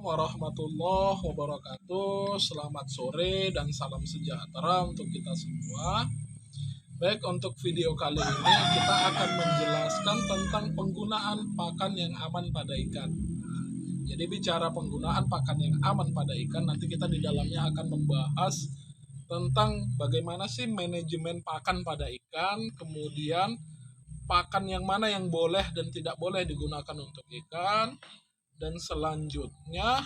Warahmatullahi wabarakatuh. Selamat sore dan salam sejahtera untuk kita semua. Baik, untuk video kali ini kita akan menjelaskan tentang penggunaan pakan yang aman pada ikan. Jadi bicara penggunaan pakan yang aman pada ikan, nanti kita di dalamnya akan membahas tentang bagaimana sih manajemen pakan pada ikan, kemudian pakan yang mana yang boleh dan tidak boleh digunakan untuk ikan, dan selanjutnya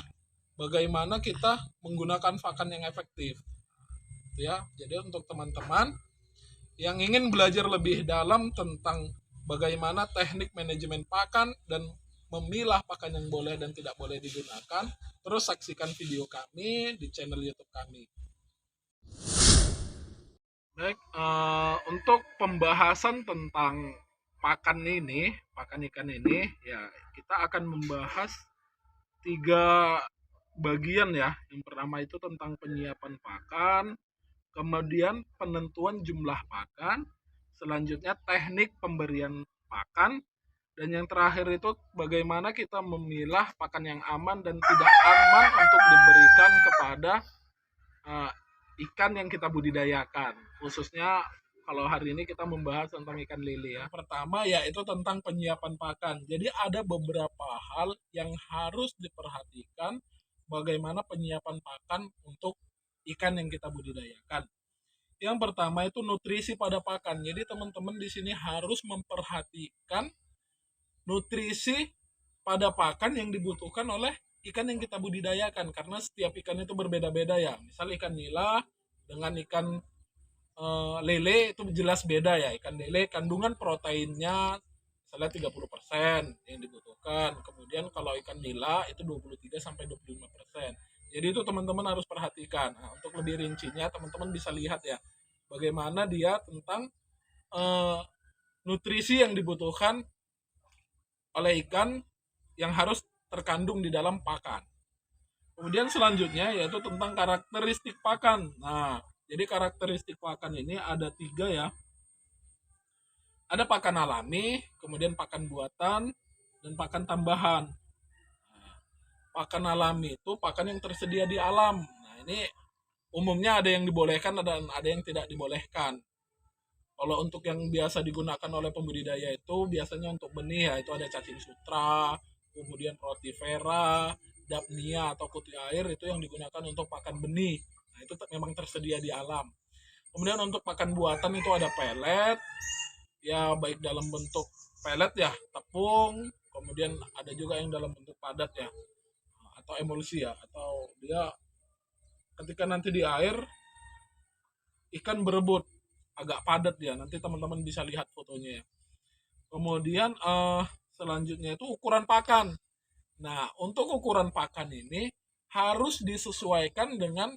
bagaimana kita menggunakan pakan yang efektif ya. Jadi untuk teman-teman yang ingin belajar lebih dalam tentang bagaimana teknik manajemen pakan dan memilah pakan yang boleh dan tidak boleh digunakan, terus saksikan video kami di channel YouTube kami. Baik, untuk pembahasan tentang pakan ikan ini ya, kita akan membahas tiga bagian ya. Yang pertama itu tentang penyiapan pakan, kemudian penentuan jumlah pakan, selanjutnya teknik pemberian pakan, dan yang terakhir itu bagaimana kita memilah pakan yang aman dan tidak aman untuk diberikan kepada uh, ikan yang kita budidayakan. Khususnya kalau hari ini kita membahas tentang ikan lele ya. Pertama yaitu tentang penyiapan pakan. Jadi ada beberapa hal yang harus diperhatikan bagaimana penyiapan pakan untuk ikan yang kita budidayakan. Yang pertama itu nutrisi pada pakan. Jadi teman-teman di sini harus memperhatikan nutrisi pada pakan yang dibutuhkan oleh ikan yang kita budidayakan, karena setiap ikan itu berbeda-beda ya. Misal ikan nila dengan ikan lele itu jelas beda ya. Ikan lele kandungan proteinnya misalnya 30% yang dibutuhkan. Kemudian kalau ikan nila itu 23 sampai 25%. Jadi itu teman-teman harus perhatikan. Nah, untuk lebih rincinya teman-teman bisa lihat ya bagaimana dia tentang eh, nutrisi yang dibutuhkan oleh ikan yang harus terkandung di dalam pakan. Kemudian selanjutnya yaitu tentang karakteristik pakan. Nah, jadi karakteristik pakan ini ada tiga ya. Ada pakan alami, kemudian pakan buatan, dan pakan tambahan. Nah, pakan alami itu pakan yang tersedia di alam. Nah, ini umumnya ada yang dibolehkan dan ada yang tidak dibolehkan. Kalau untuk yang biasa digunakan oleh pembudidaya itu biasanya untuk benih ya, itu ada cacing sutra, kemudian rotifera, dapnia atau putih air itu yang digunakan untuk pakan benih. Nah, itu memang tersedia di alam. Kemudian untuk pakan buatan itu ada pelet, ya baik dalam bentuk pelet ya, tepung, kemudian ada juga yang dalam bentuk padat ya, atau emulsi ya, atau dia ketika nanti di air ikan berebut agak padat ya, nanti teman-teman bisa lihat fotonya ya. Kemudian selanjutnya itu ukuran pakan. Nah, untuk ukuran pakan ini harus disesuaikan dengan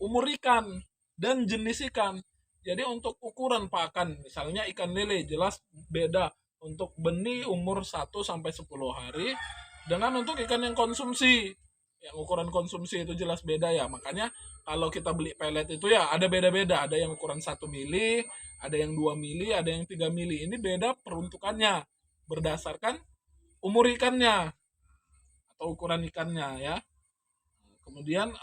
umur ikan dan jenis ikan. Jadi untuk ukuran pakan, misalnya ikan lele jelas beda untuk benih umur 1 sampai 10 hari dengan untuk ikan yang konsumsi. Yang ukuran konsumsi itu jelas beda ya. Makanya kalau kita beli pelet itu ya ada beda-beda. Ada yang ukuran 1 mili, ada yang 2 mili, ada yang 3 mili. Ini beda peruntukannya berdasarkan umur ikannya atau ukuran ikannya ya. Kemudian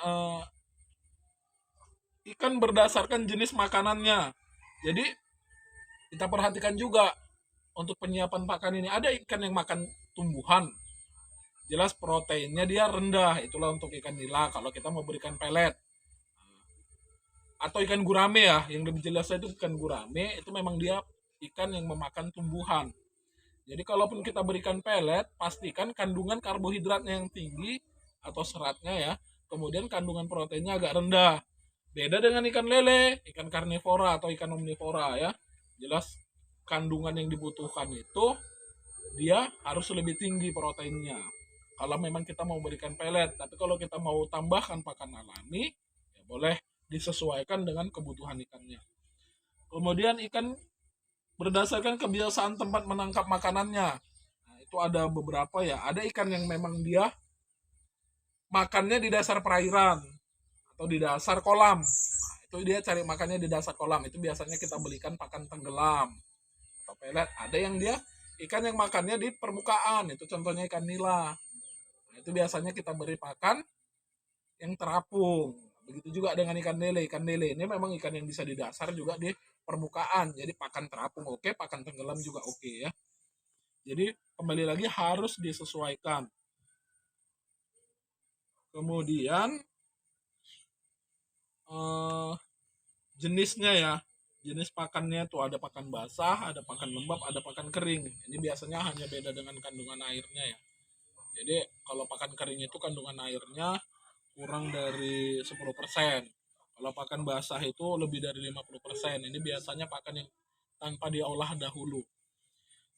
ikan berdasarkan jenis makanannya. Jadi kita perhatikan juga untuk penyiapan pakan ini. Ada ikan yang makan tumbuhan, jelas proteinnya dia rendah. Itulah untuk ikan nila kalau kita mau berikan pelet. Atau ikan gurame ya, yang lebih jelasnya itu ikan gurame, itu memang dia ikan yang memakan tumbuhan. Jadi kalaupun kita berikan pelet, pastikan kandungan karbohidratnya yang tinggi atau seratnya ya, kemudian kandungan proteinnya agak rendah. Beda dengan ikan lele, ikan karnivora atau ikan omnivora ya. Jelas kandungan yang dibutuhkan itu dia harus lebih tinggi proteinnya. Kalau memang kita mau berikan pelet, tapi kalau kita mau tambahkan pakan alami, ya boleh disesuaikan dengan kebutuhan ikannya. Kemudian ikan berdasarkan kebiasaan tempat menangkap makanannya. Nah, itu ada beberapa ya. Ada ikan yang memang dia makannya di dasar perairan atau di dasar kolam. Nah, itu dia cari makannya di dasar kolam. Itu biasanya kita belikan pakan tenggelam atau pelet. Ada yang dia ikan yang makannya di permukaan. Itu contohnya ikan nila. Nah, Itu biasanya kita beri pakan yang terapung. Begitu juga dengan ikan lele. Ikan lele ini memang ikan yang bisa di dasar juga di permukaan. Jadi pakan terapung oke, pakan tenggelam juga oke ya. Jadi kembali lagi harus disesuaikan. Kemudian jenisnya ya. Jenis pakannya tuh ada pakan basah, ada pakan lembab, ada pakan kering. Ini biasanya hanya beda dengan kandungan airnya ya. Jadi kalau pakan kering itu kandungan airnya kurang dari 10%. Kalau pakan basah itu lebih dari 50%. Ini biasanya pakan yang tanpa diolah dahulu.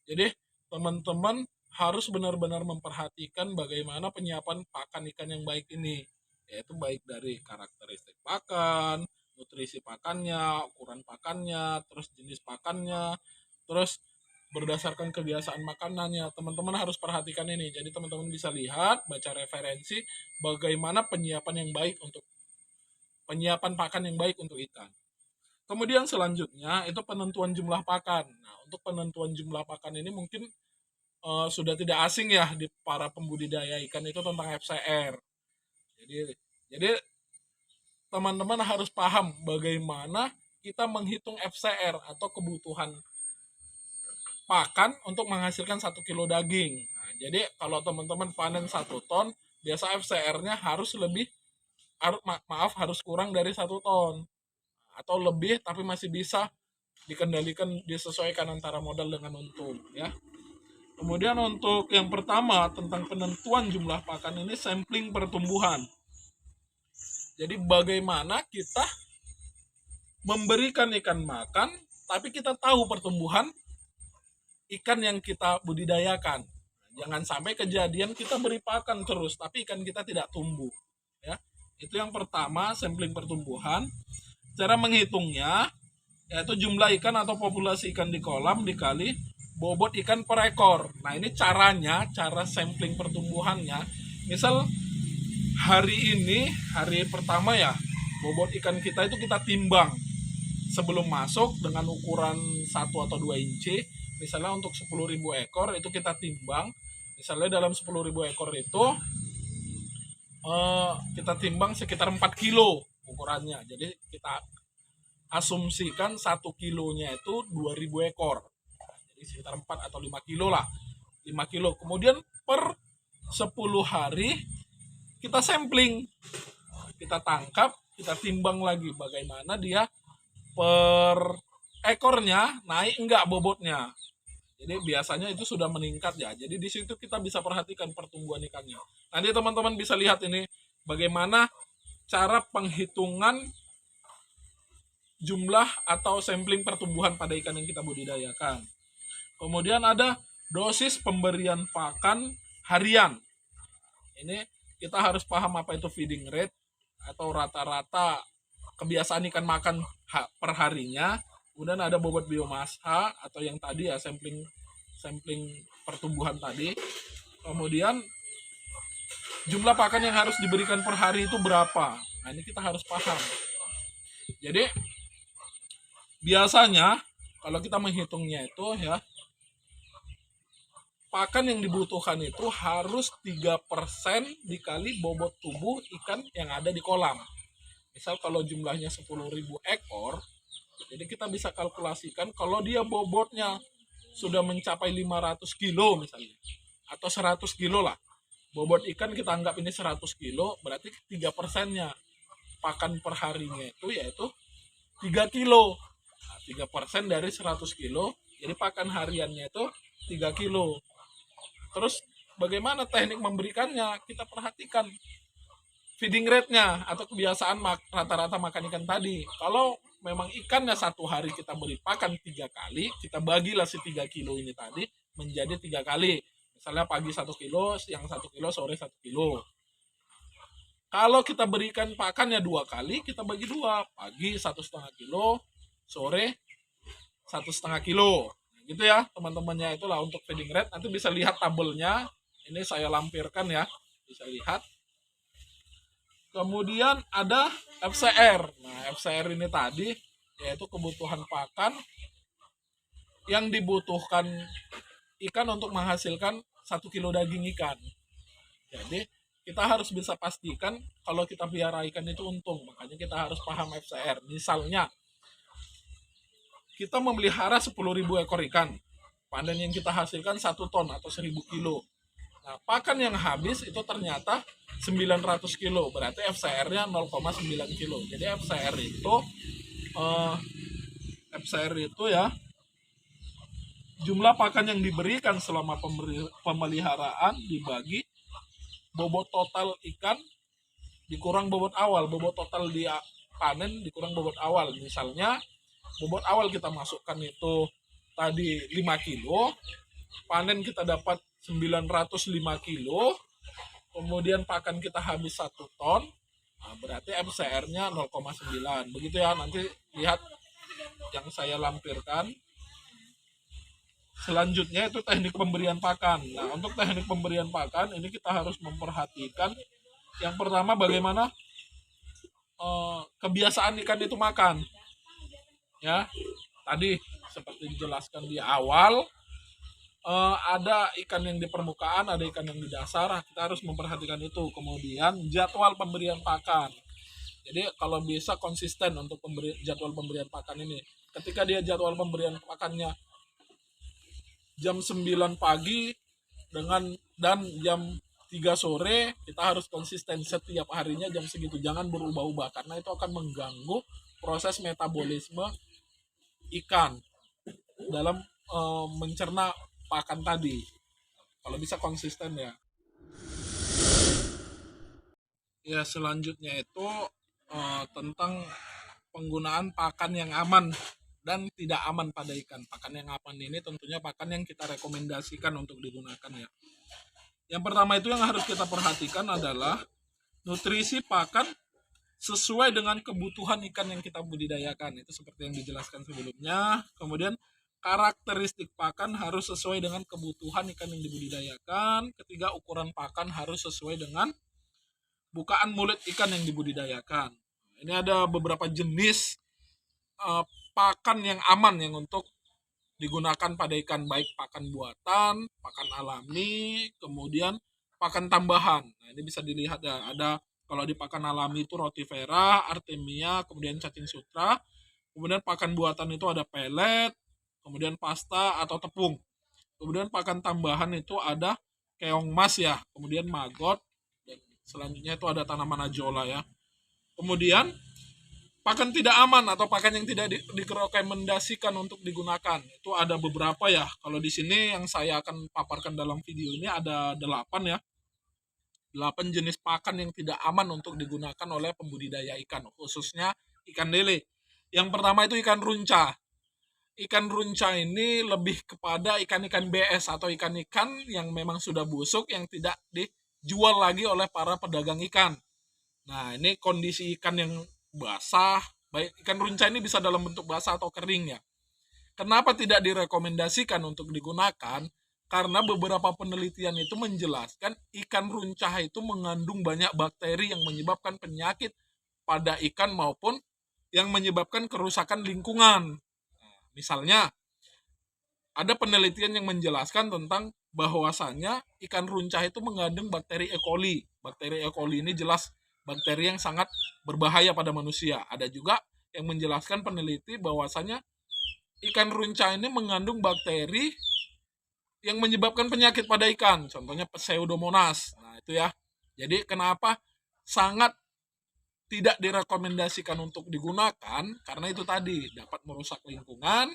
Jadi teman-teman harus benar-benar memperhatikan bagaimana penyiapan pakan ikan yang baik ini. Yaitu baik dari karakteristik pakan, nutrisi pakannya, ukuran pakannya, terus jenis pakannya, terus berdasarkan kebiasaan makanannya. Teman-teman harus perhatikan ini. Jadi teman-teman bisa lihat, baca referensi bagaimana penyiapan yang baik untuk penyiapan pakan yang baik untuk ikan. Kemudian selanjutnya itu penentuan jumlah pakan. Nah, untuk penentuan jumlah pakan ini mungkin sudah tidak asing ya di para pembudidaya ikan itu tentang FCR. Jadi teman-teman harus paham bagaimana kita menghitung FCR atau kebutuhan pakan untuk menghasilkan 1 kilo daging. Nah, jadi kalau teman-teman panen 1 ton, biasa FCR-nya harus lebih harus kurang dari 1 ton atau lebih, tapi masih bisa dikendalikan, disesuaikan antara modal dengan untung ya. Kemudian untuk yang pertama tentang penentuan jumlah pakan ini sampling pertumbuhan. Jadi bagaimana kita memberikan ikan makan tapi kita tahu pertumbuhan ikan yang kita budidayakan. Jangan sampai kejadian kita beri pakan terus tapi ikan kita tidak tumbuh ya. Itu yang pertama, sampling pertumbuhan. Cara menghitungnya yaitu jumlah ikan atau populasi ikan di kolam dikali bobot ikan per ekor. Nah, ini caranya, cara sampling pertumbuhannya. Misal hari ini, hari pertama ya, bobot ikan kita itu kita timbang sebelum masuk dengan ukuran 1 atau 2 inci. Misalnya untuk 10.000 ekor itu kita timbang. Misalnya dalam 10.000 ekor itu kita timbang sekitar 4 kilo ukurannya. Jadi kita asumsikan 1 kilonya itu 2.000 ekor. Jadi sekitar 4 atau 5 kilo lah. 5 kilo. Kemudian per 10 hari kita sampling. Kita tangkap, kita timbang lagi bagaimana dia per ekornya naik enggak bobotnya. Jadi biasanya itu sudah meningkat ya. Jadi di situ kita bisa perhatikan pertumbuhan ikannya. Nanti teman-teman bisa lihat ini bagaimana cara penghitungan jumlah atau sampling pertumbuhan pada ikan yang kita budidayakan. Kemudian ada dosis pemberian pakan harian. Ini kita harus paham apa itu feeding rate atau rata-rata kebiasaan ikan makan per harinya. Kemudian ada bobot biomasa atau yang tadi ya sampling pertumbuhan tadi. Kemudian jumlah pakan yang harus diberikan per hari itu berapa. Nah, ini kita harus paham. Jadi biasanya kalau kita menghitungnya itu ya, pakan yang dibutuhkan itu harus 3% dikali bobot tubuh ikan yang ada di kolam. Misal kalau jumlahnya 10.000 ekor, jadi kita bisa kalkulasikan kalau dia bobotnya sudah mencapai 500 kilo misalnya, atau 100 kilo lah. Bobot ikan kita anggap ini 100 kilo, berarti 3%-nya pakan per harinya itu yaitu 3 kilo. Nah, 3% dari 100 kilo, jadi pakan hariannya itu 3 kilo. Terus bagaimana teknik memberikannya? Kita perhatikan feeding rate-nya atau kebiasaan rata-rata makan ikan tadi. Kalau memang ikannya satu hari kita beri pakan 3 kali, kita bagilah si 3 kilo ini tadi menjadi 3 kali. Misalnya pagi 1 kilo, siang 1 kilo, sore 1 kilo. Kalau kita berikan pakannya 2 kali, kita bagi 2. Pagi 1,5 kilo, sore 1,5 kilo. Nah, gitu ya teman-temannya, itulah untuk feeding rate. Nanti bisa lihat tabelnya. Ini saya lampirkan ya, bisa lihat. Kemudian ada FCR. Nah, FCR ini tadi yaitu kebutuhan pakan yang dibutuhkan ikan untuk menghasilkan 1 kilo daging ikan. Jadi kita harus bisa pastikan kalau kita pelihara ikan itu untung. Makanya kita harus paham FCR. Misalnya kita memelihara 10.000 ekor ikan, panen yang kita hasilkan 1 ton atau 1.000 kilo. Nah, pakan yang habis itu ternyata 900 kilo, berarti FCR-nya 0,9 kilo. Jadi FCR itu ya jumlah pakan yang diberikan selama pemeliharaan dibagi bobot total ikan dikurang bobot awal, bobot total di panen dikurang bobot awal. Misalnya bobot awal kita masukkan itu tadi 5 kilo, panen kita dapat 905 kilo, kemudian pakan kita habis 1 ton, nah berarti FCR-nya 0,9. Begitu ya, nanti lihat yang saya lampirkan. Selanjutnya itu teknik pemberian pakan. Nah, untuk teknik pemberian pakan ini kita harus memperhatikan yang pertama bagaimana kebiasaan ikan itu makan. Ya, tadi seperti dijelaskan di awal, ada ikan yang di permukaan, ada ikan yang di dasar. Kita harus memperhatikan itu. Kemudian jadwal pemberian pakan. Jadi kalau bisa konsisten untuk jadwal pemberian pakan ini. Ketika dia jadwal pemberian pakannya jam 9 pagi dan jam 3 sore, kita harus konsisten setiap harinya jam segitu. Jangan berubah-ubah karena itu akan mengganggu proses metabolisme ikan dalam mencerna pakan tadi. Kalau bisa konsisten ya. Ya, selanjutnya itu tentang penggunaan pakan yang aman dan tidak aman pada ikan. Pakan yang aman ini tentunya pakan yang kita rekomendasikan untuk digunakan ya. Yang pertama itu yang harus kita perhatikan adalah nutrisi pakan sesuai dengan kebutuhan ikan yang kita budidayakan. Itu seperti yang dijelaskan sebelumnya. Kemudian karakteristik pakan harus sesuai dengan kebutuhan ikan yang dibudidayakan. Ketiga, ukuran pakan harus sesuai dengan bukaan mulut ikan yang dibudidayakan. Ini ada beberapa jenis pakan yang aman yang untuk digunakan pada ikan, baik pakan buatan, pakan alami, kemudian pakan tambahan. Nah, ini bisa dilihat ya, ada kalau di pakan alami itu rotifera, artemia, kemudian cacing sutra. Kemudian pakan buatan itu ada pelet, kemudian pasta atau tepung. Kemudian pakan tambahan itu ada keong mas ya, kemudian maggot, dan selanjutnya itu ada tanaman ajola ya. Kemudian pakan tidak aman atau pakan yang tidak direkomendasikan untuk digunakan itu ada beberapa ya. Kalau di sini yang saya akan paparkan dalam video ini ada 8 ya. 8 jenis pakan yang tidak aman untuk digunakan oleh pembudidaya ikan, khususnya ikan lele. Yang pertama itu ikan runca. Ikan runca ini lebih kepada ikan-ikan BS atau ikan-ikan yang memang sudah busuk yang tidak dijual lagi oleh para pedagang ikan. Nah, ini kondisi ikan yang basah, baik ikan runca ini bisa dalam bentuk basah atau kering ya. Kenapa tidak direkomendasikan untuk digunakan? Karena beberapa penelitian itu menjelaskan ikan runca itu mengandung banyak bakteri yang menyebabkan penyakit pada ikan maupun yang menyebabkan kerusakan lingkungan. Nah, misalnya ada penelitian yang menjelaskan tentang bahwasannya ikan runca itu mengandung bakteri E. coli. Bakteri E. coli ini jelas bakteri yang sangat berbahaya pada manusia. Ada juga yang menjelaskan peneliti bahwasanya ikan runca ini mengandung bakteri yang menyebabkan penyakit pada ikan. Contohnya Pseudomonas. Nah, itu ya. Jadi kenapa sangat tidak direkomendasikan untuk digunakan? Karena itu tadi dapat merusak lingkungan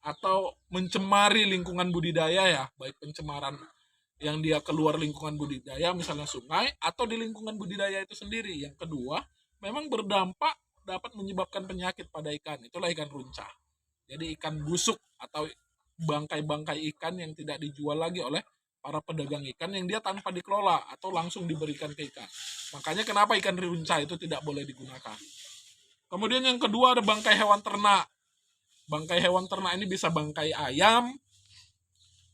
atau mencemari lingkungan budidaya ya, baik pencemaran yang dia keluar lingkungan budidaya misalnya sungai atau di lingkungan budidaya itu sendiri. Yang kedua, memang berdampak dapat menyebabkan penyakit pada ikan. Itulah ikan runca. Jadi ikan busuk atau bangkai-bangkai ikan yang tidak dijual lagi oleh para pedagang ikan yang dia tanpa dikelola atau langsung diberikan ke ikan. Makanya kenapa ikan runca itu tidak boleh digunakan. Kemudian yang kedua ada bangkai hewan ternak. Bangkai hewan ternak ini bisa bangkai ayam,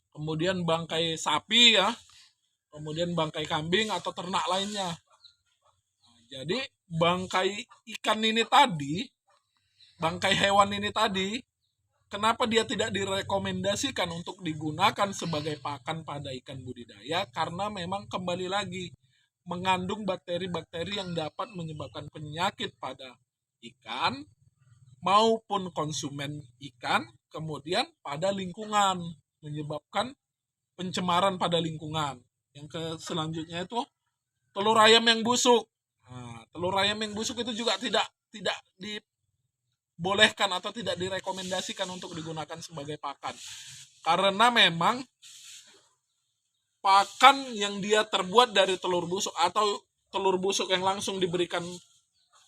kemudian bangkai sapi ya, kemudian bangkai kambing atau ternak lainnya. Jadi bangkai ikan ini tadi, bangkai hewan ini tadi kenapa dia tidak direkomendasikan untuk digunakan sebagai pakan pada ikan budidaya? Karena memang kembali lagi mengandung bakteri-bakteri yang dapat menyebabkan penyakit pada ikan maupun konsumen ikan, kemudian pada lingkungan, menyebabkan pencemaran pada lingkungan. Yang selanjutnya itu telur ayam yang busuk. Nah, telur ayam yang busuk itu juga tidak dibolehkan atau tidak direkomendasikan untuk digunakan sebagai pakan. Karena memang pakan yang dia terbuat dari telur busuk atau telur busuk yang langsung diberikan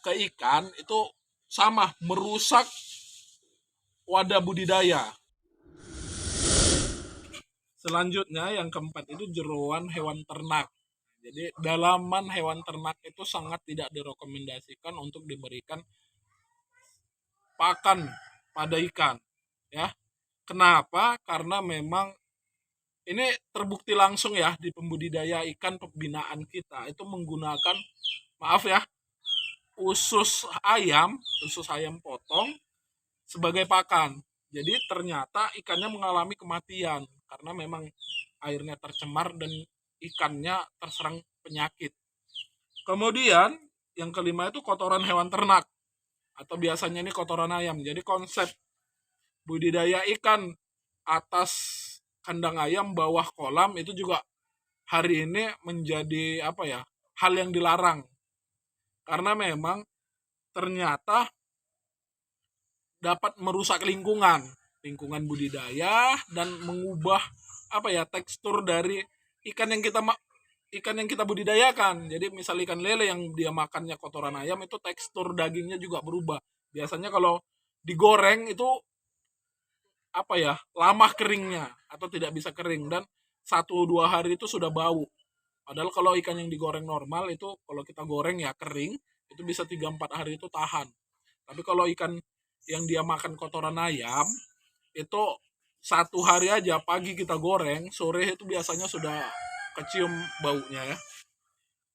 ke ikan itu sama merusak wadah budidaya. Selanjutnya yang keempat itu jeroan hewan ternak. Jadi dalaman hewan ternak itu sangat tidak direkomendasikan untuk diberikan pakan pada ikan, ya. Kenapa? Karena memang ini terbukti langsung ya di pembudidaya ikan pembinaan kita itu menggunakan, maaf ya, usus ayam potong sebagai pakan. Jadi ternyata ikannya mengalami kematian karena memang airnya tercemar dan ikannya terserang penyakit. Kemudian yang kelima itu kotoran hewan ternak atau biasanya ini kotoran ayam. Jadi konsep budidaya ikan atas kandang ayam bawah kolam itu juga hari ini menjadi hal yang dilarang. Karena memang ternyata dapat merusak lingkungan budidaya dan mengubah tekstur dari ikan yang kita budidayakan. Jadi misal ikan lele yang dia makannya kotoran ayam itu tekstur dagingnya juga berubah. Biasanya kalau digoreng itu lama keringnya atau tidak bisa kering dan 1-2 hari itu sudah bau. Padahal kalau ikan yang digoreng normal itu kalau kita goreng ya kering, itu bisa 3-4 hari itu tahan. Tapi kalau ikan yang dia makan kotoran ayam, itu 1 hari aja pagi kita goreng, sore itu biasanya sudah kecium baunya ya.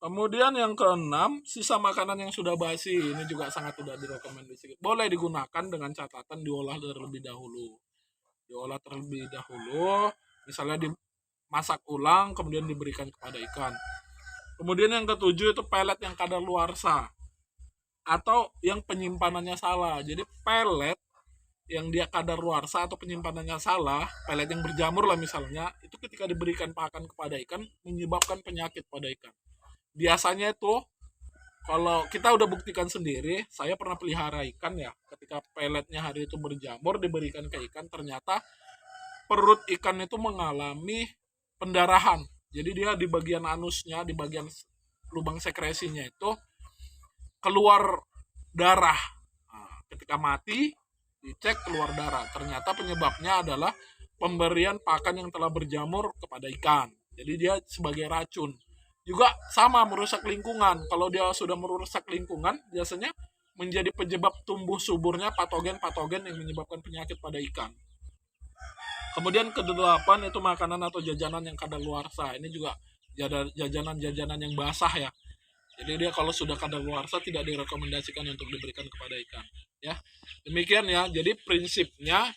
Kemudian yang keenam, sisa makanan yang sudah basi. Ini juga sangat tidak direkomendasikan. Boleh digunakan dengan catatan diolah terlebih dahulu. Misalnya dimasak ulang kemudian diberikan kepada ikan. Kemudian yang ketujuh itu pelet yang kadaluarsa atau yang penyimpanannya salah. Jadi pelet yang dia kadaluarsa atau penyimpanannya salah, pelet yang berjamur lah misalnya, itu ketika diberikan pakan kepada ikan menyebabkan penyakit pada ikan. Biasanya itu kalau kita udah buktikan sendiri, saya pernah pelihara ikan ya, ketika peletnya hari itu berjamur diberikan ke ikan, ternyata perut ikan itu mengalami pendarahan. Jadi dia di bagian anusnya, di bagian lubang sekresinya itu keluar darah. Nah, ketika mati dicek keluar darah. Ternyata penyebabnya adalah pemberian pakan yang telah berjamur kepada ikan. Jadi dia sebagai racun. Juga sama merusak lingkungan. Kalau dia sudah merusak lingkungan, biasanya menjadi penyebab tumbuh suburnya patogen-patogen yang menyebabkan penyakit pada ikan. Kemudian ke-8 itu makanan atau jajanan yang kadaluarsa. Ini juga jajanan-jajanan yang basah ya. Jadi dia kalau sudah kadaluarsa tidak direkomendasikan untuk diberikan kepada ikan. Ya, demikian ya. Jadi prinsipnya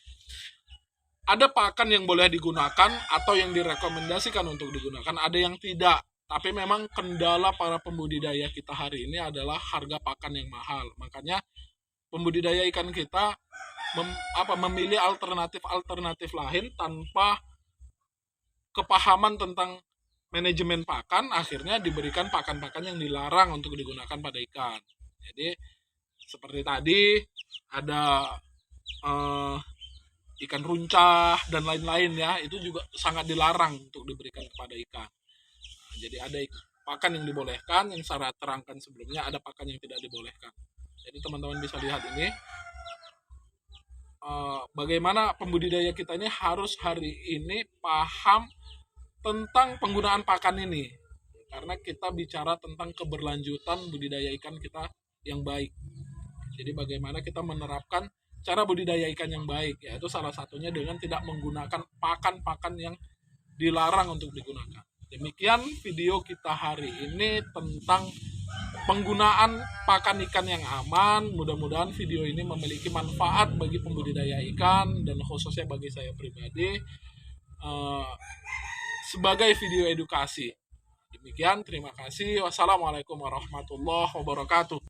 ada pakan yang boleh digunakan atau yang direkomendasikan untuk digunakan, ada yang tidak. Tapi memang kendala para pembudidaya kita hari ini adalah harga pakan yang mahal. Makanya pembudidaya ikan kita memilih alternatif lain tanpa kepahaman tentang manajemen pakan, akhirnya diberikan pakan-pakan yang dilarang untuk digunakan pada ikan. Jadi seperti tadi ada ikan runcah dan lain-lain ya, itu juga sangat dilarang untuk diberikan kepada ikan. Jadi ada pakan yang dibolehkan, yang saya terangkan sebelumnya, ada pakan yang tidak dibolehkan. Jadi teman-teman bisa lihat ini bagaimana pembudidaya kita ini harus hari ini paham tentang penggunaan pakan ini, karena kita bicara tentang keberlanjutan budidaya ikan kita yang baik. Jadi bagaimana kita menerapkan cara budidaya ikan yang baik, yaitu salah satunya dengan tidak menggunakan pakan-pakan yang dilarang untuk digunakan. Demikian video kita hari ini tentang penggunaan pakan ikan yang aman. Mudah-mudahan video ini memiliki manfaat bagi pembudidaya ikan dan khususnya bagi saya pribadi sebagai video edukasi. Demikian, terima kasih. Wassalamualaikum warahmatullahi wabarakatuh.